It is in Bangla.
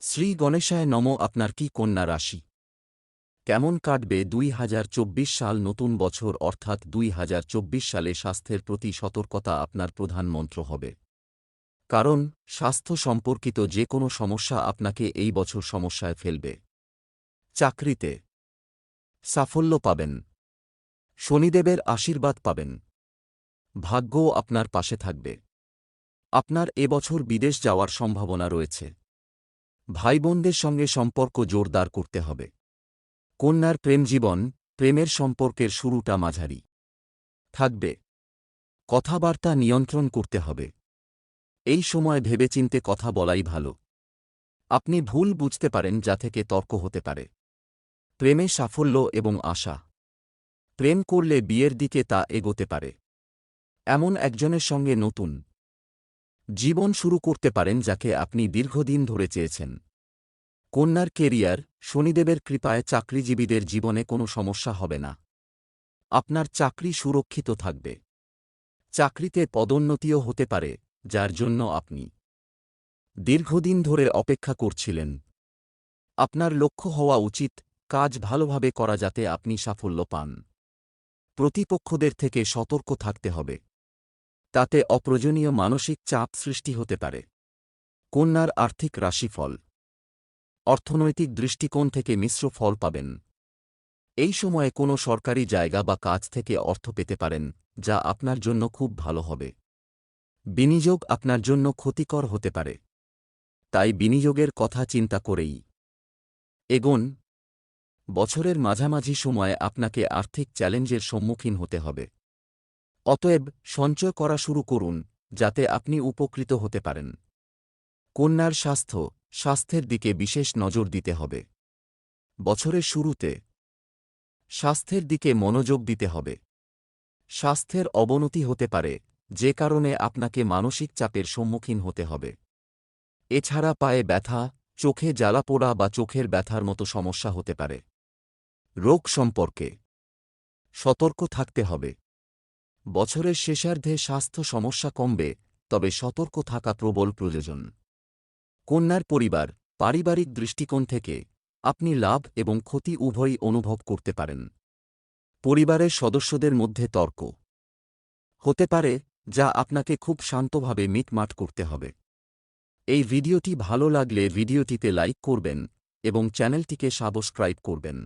শ্রী গণেশায় নম। আপনার কি কন্যা রাশি? কেমন কাটবে ২০২৪ সাল? নতুন বছর অর্থাৎ ২০২৪ সালে স্বাস্থ্যের প্রতি সতর্কতা আপনার প্রধান মন্ত্র হবে। কারণ স্বাস্থ্য সম্পর্কিত যে কোনো সমস্যা আপনাকে এই বছর সমস্যায় ফেলবে। চাকরিতে সাফল্য পাবেন, শনিদেবের আশীর্বাদ পাবেন, ভাগ্যও আপনার পাশে থাকবে। আপনার এবছর বিদেশ যাওয়ার সম্ভাবনা রয়েছে। ভাইবোনদের সঙ্গে সম্পর্ক জোরদার করতে হবে। কন্যার প্রেমজীবন, প্রেমের সম্পর্কের শুরুটা মাঝারি থাকবে। কথাবার্তা নিয়ন্ত্রণ করতে হবে। এই সময় ভেবেচিন্তে কথা বলাই ভালো। আপনি ভুল বুঝতে পারেন, যা থেকে তর্ক হতে পারে। প্রেমে সাফল্য এবং আশা। প্রেম করলে বিয়ের দিকে তা এগোতে পারে। এমন একজনের সঙ্গে নতুন জীবন শুরু করতে পারেন যাকে আপনি দীর্ঘদিন ধরে চেয়েছেন। কন্যার কেরিয়ার, শনিদেবের কৃপায় চাকরিজীবীদের জীবনে কোনো সমস্যা হবে না। আপনার চাকরি সুরক্ষিত থাকবে। চাকরিতে পদোন্নতিও হতে পারে, যার জন্য আপনি দীর্ঘদিন ধরে অপেক্ষা করছিলেন। আপনার লক্ষ্য হওয়া উচিত কাজ ভালোভাবে করা, যাতে আপনি সাফল্য পান। প্রতিপক্ষদের থেকে সতর্ক থাকতে হবে। তাতে অপ্রয়োজনীয় মানসিক চাপ সৃষ্টি হতে পারে। কন্যার আর্থিক রাশিফল। অর্থনৈতিক দৃষ্টিকোণ থেকে মিশ্র ফল পাবেন। এই সময়ে কোনো সরকারি জায়গা বা কাজ থেকে অর্থ পেতে পারেন, যা আপনার জন্য খুব ভালো হবে। বিনিয়োগ আপনার জন্য ক্ষতিকর হতে পারে, তাই বিনিয়োগের কথা চিন্তা করেই এগোন। বছরের মাঝামাঝি সময়ে আপনাকে আর্থিক চ্যালেঞ্জের সম্মুখীন হতে হবে। অতএব সঞ্চয় করা শুরু করুন, যাতে আপনি উপকৃত হতে পারেন। কন্যার স্বাস্থ্যের দিকে বিশেষ নজর দিতে হবে। বছরের শুরুতে স্বাস্থ্যের দিকে মনোযোগ দিতে হবে। স্বাস্থ্যের অবনতি হতে পারে, যে কারণে আপনাকে মানসিক চাপের সম্মুখীন হতে হবে। এছাড়া পায়ে ব্যথা, চোখে জ্বালাপোড়া বা চোখের ব্যথার মতো সমস্যা হতে পারে। রোগ সম্পর্কে সতর্ক থাকতে হবে। বছরের শেষার্ধে স্বাস্থ্য সমস্যা কমবে, তবে সতর্ক থাকা প্রবল প্রয়োজন। কন্যার পরিবার, পারিবারিক দৃষ্টিকোণ থেকে আপনি লাভ এবং ক্ষতি উভয়ই অনুভব করতে পারেন। পরিবারের সদস্যদের মধ্যে তর্ক হতে পারে, যা আপনাকে খুব শান্তভাবে মিটমাট করতে হবে। এই ভিডিওটি ভালো লাগলে ভিডিওটিতে লাইক করবেন এবং চ্যানেলটিকে সাবস্ক্রাইব করবেন।